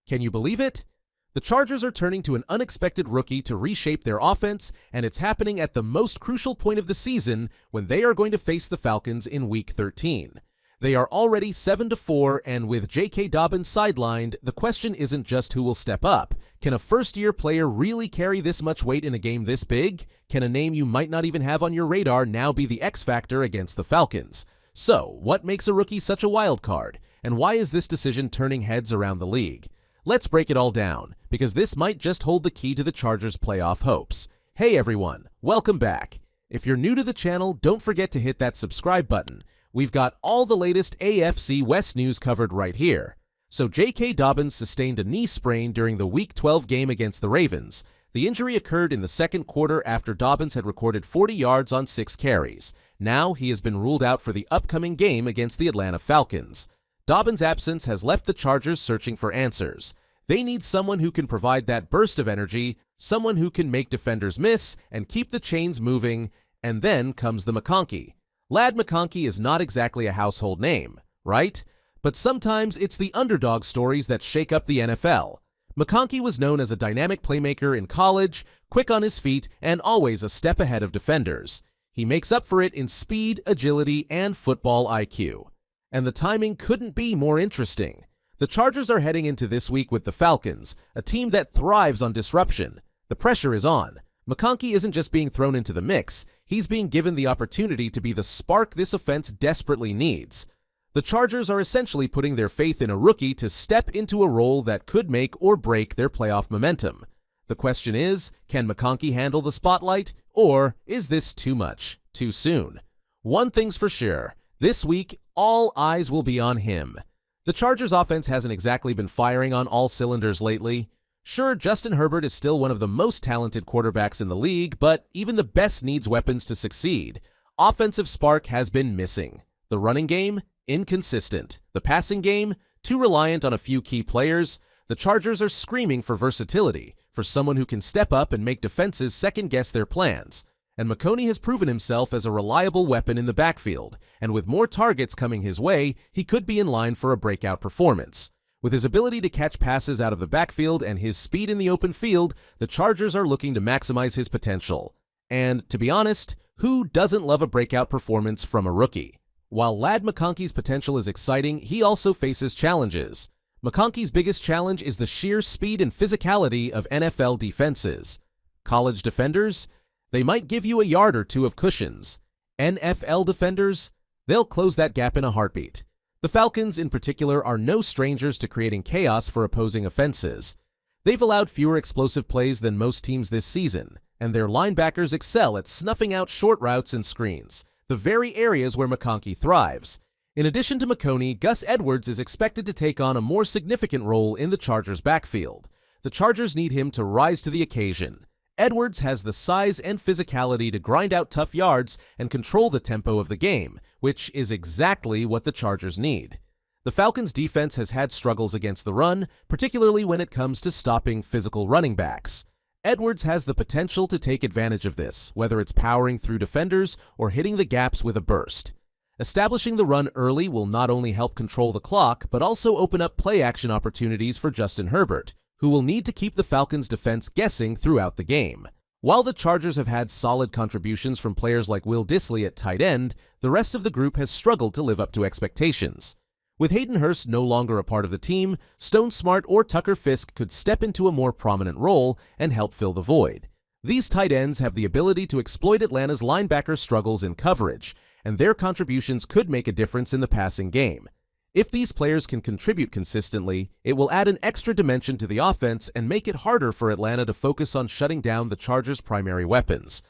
Can you believe it? The Chargers are turning to an unexpected rookie to reshape their offense, and it's happening at the most crucial point of the season when they are going to face the Falcons in Week 13. They are already 7-4, and with J.K. Dobbins sidelined, the question isn't just who will step up. Can a first-year player really carry this much weight in a game this big? Can a name you might not even have on your radar now be the X factor against the Falcons? So, what makes a rookie such a wild card? And why is this decision turning heads around the league? Let's break it all down, because this might just hold the key to the Chargers' playoff hopes. Hey everyone, welcome back. If you're new to the channel, don't forget to hit that subscribe button. We've got all the latest AFC West news covered right here. So J.K. Dobbins sustained a knee sprain during the Week 12 game against the Ravens. The injury occurred in the second quarter after Dobbins had recorded 40 yards on 6 carries. Now he has been ruled out for the upcoming game against the Atlanta Falcons. Dobbins' absence has left the Chargers searching for answers. They need someone who can provide that burst of energy, someone who can make defenders miss and keep the chains moving, and then comes the McConkey. Lad McConkey is not exactly a household name, right? But sometimes it's the underdog stories that shake up the NFL. McConkey was known as a dynamic playmaker in college, quick on his feet, and always a step ahead of defenders. He makes up for it in speed, agility, and football IQ. And the timing couldn't be more interesting. The Chargers are heading into this week with the Falcons, a team that thrives on disruption. The pressure is on. McConkey isn't just being thrown into the mix, he's being given the opportunity to be the spark this offense desperately needs. The Chargers are essentially putting their faith in a rookie to step into a role that could make or break their playoff momentum. The question is, can McConkey handle the spotlight, or is this too much, too soon? One thing's for sure, this week, all eyes will be on him. The Chargers offense hasn't exactly been firing on all cylinders lately. Sure, Justin Herbert is still one of the most talented quarterbacks in the league, but even the best needs weapons to succeed. Offensive spark has been missing. The running game, inconsistent. The passing game, too reliant on a few key players. The Chargers are screaming for versatility, for someone who can step up and make defenses second-guess their plans. And McConkey has proven himself as a reliable weapon in the backfield, and with more targets coming his way, he could be in line for a breakout performance. With his ability to catch passes out of the backfield and his speed in the open field, the Chargers are looking to maximize his potential. And, to be honest, who doesn't love a breakout performance from a rookie? While Lad McConkey's potential is exciting, he also faces challenges. McConkey's biggest challenge is the sheer speed and physicality of NFL defenses. College defenders? They might give you a yard or two of cushions. NFL defenders? They'll close that gap in a heartbeat. The Falcons, in particular, are no strangers to creating chaos for opposing offenses. They've allowed fewer explosive plays than most teams this season, and their linebackers excel at snuffing out short routes and screens, the very areas where McConkey thrives. In addition to McConkey, Gus Edwards is expected to take on a more significant role in the Chargers' backfield. The Chargers need him to rise to the occasion. Edwards has the size and physicality to grind out tough yards and control the tempo of the game, which is exactly what the Chargers need. The Falcons' defense has had struggles against the run, particularly when it comes to stopping physical running backs. Edwards has the potential to take advantage of this, whether it's powering through defenders or hitting the gaps with a burst. Establishing the run early will not only help control the clock, but also open up play-action opportunities for Justin Herbert, who will need to keep the Falcons' defense guessing throughout the game. While the Chargers have had solid contributions from players like Will Dissly at tight end, the rest of the group has struggled to live up to expectations. With Hayden Hurst no longer a part of the team, Stone Smart or Tucker Fisk could step into a more prominent role and help fill the void. These tight ends have the ability to exploit Atlanta's linebacker struggles in coverage, and their contributions could make a difference in the passing game. If these players can contribute consistently, it will add an extra dimension to the offense and make it harder for Atlanta to focus on shutting down the Chargers' primary weapons.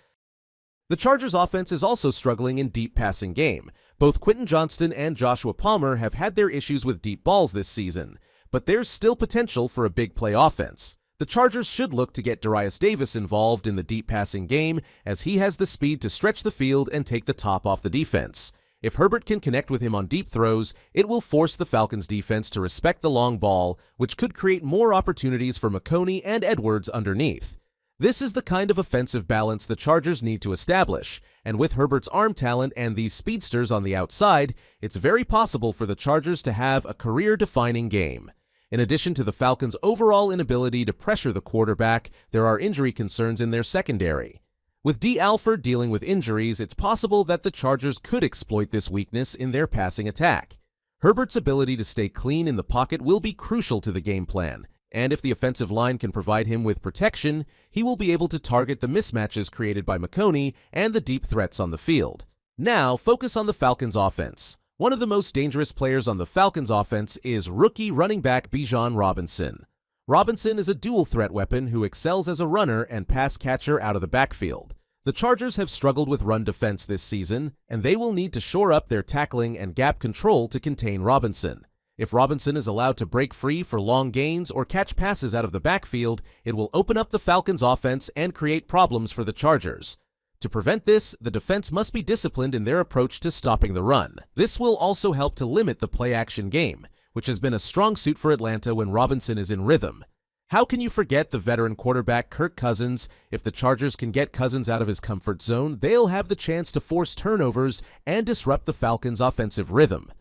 The Chargers' offense is also struggling in deep passing game. Both Quentin Johnston and Joshua Palmer have had their issues with deep balls this season, but there's still potential for a big play offense. The Chargers should look to get Derius Davis involved in the deep passing game, as he has the speed to stretch the field and take the top off the defense. If Herbert can connect with him on deep throws, it will force the Falcons' defense to respect the long ball, which could create more opportunities for McConkey and Edwards underneath. This is the kind of offensive balance the Chargers need to establish, and with Herbert's arm talent and these speedsters on the outside, it's very possible for the Chargers to have a career-defining game. In addition to the Falcons' overall inability to pressure the quarterback, there are injury concerns in their secondary. With D. Alford dealing with injuries, it's possible that the Chargers could exploit this weakness in their passing attack. Herbert's ability to stay clean in the pocket will be crucial to the game plan, and if the offensive line can provide him with protection, he will be able to target the mismatches created by McConkey and the deep threats on the field. Now, focus on the Falcons' offense. One of the most dangerous players on the Falcons' offense is rookie running back Bijan Robinson. Robinson is a dual-threat weapon who excels as a runner and pass catcher out of the backfield. The Chargers have struggled with run defense this season, and they will need to shore up their tackling and gap control to contain Robinson. If Robinson is allowed to break free for long gains or catch passes out of the backfield, it will open up the Falcons' offense and create problems for the Chargers. To prevent this, the defense must be disciplined in their approach to stopping the run. This will also help to limit the play-action game, which has been a strong suit for Atlanta when Robinson is in rhythm. How can you forget the veteran quarterback Kirk Cousins? If the Chargers can get Cousins out of his comfort zone, they'll have the chance to force turnovers and disrupt the Falcons' offensive rhythm.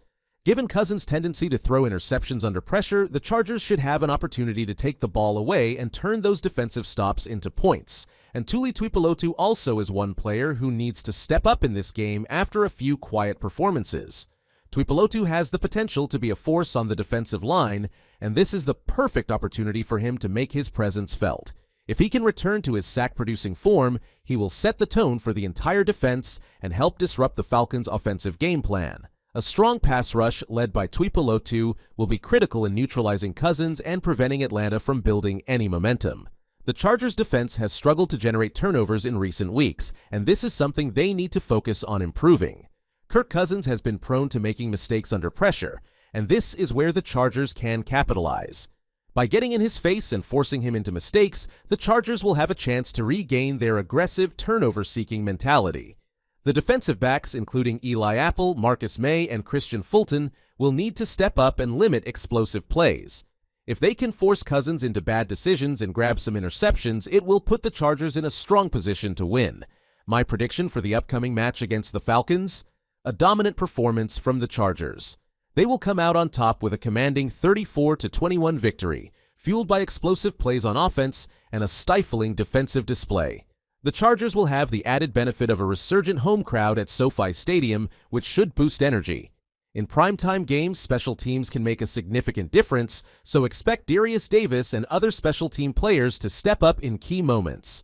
Given Cousins' tendency to throw interceptions under pressure, the Chargers should have an opportunity to take the ball away and turn those defensive stops into points. And Tuipulotu also is one player who needs to step up in this game after a few quiet performances. Tuipulotu has the potential to be a force on the defensive line, and this is the perfect opportunity for him to make his presence felt. If he can return to his sack-producing form, he will set the tone for the entire defense and help disrupt the Falcons' offensive game plan. A strong pass rush led by Tuipulotu will be critical in neutralizing Cousins and preventing Atlanta from building any momentum. The Chargers' defense has struggled to generate turnovers in recent weeks, and this is something they need to focus on improving. Kirk Cousins has been prone to making mistakes under pressure, and this is where the Chargers can capitalize. By getting in his face and forcing him into mistakes, the Chargers will have a chance to regain their aggressive, turnover-seeking mentality. The defensive backs, including Eli Apple, Marcus May, and Christian Fulton, will need to step up and limit explosive plays. If they can force Cousins into bad decisions and grab some interceptions, it will put the Chargers in a strong position to win. My prediction for the upcoming match against the Falcons? A dominant performance from the Chargers. They will come out on top with a commanding 34-21 victory, fueled by explosive plays on offense and a stifling defensive display. The Chargers will have the added benefit of a resurgent home crowd at SoFi Stadium, which should boost energy. In primetime games, special teams can make a significant difference, so expect Derius Davis and other special team players to step up in key moments.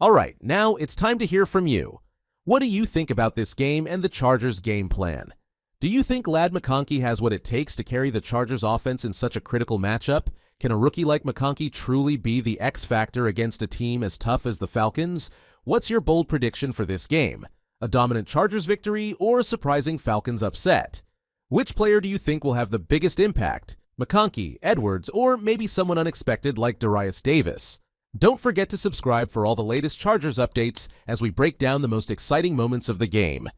Alright, now it's time to hear from you. What do you think about this game and the Chargers' game plan? Do you think Lad McConkey has what it takes to carry the Chargers' offense in such a critical matchup? Can a rookie like McConkey truly be the X factor against a team as tough as the Falcons? What's your bold prediction for this game? A dominant Chargers victory or a surprising Falcons upset? Which player do you think will have the biggest impact? McConkey, Edwards, or maybe someone unexpected like Derius Davis? Don't forget to subscribe for all the latest Chargers updates as we break down the most exciting moments of the game.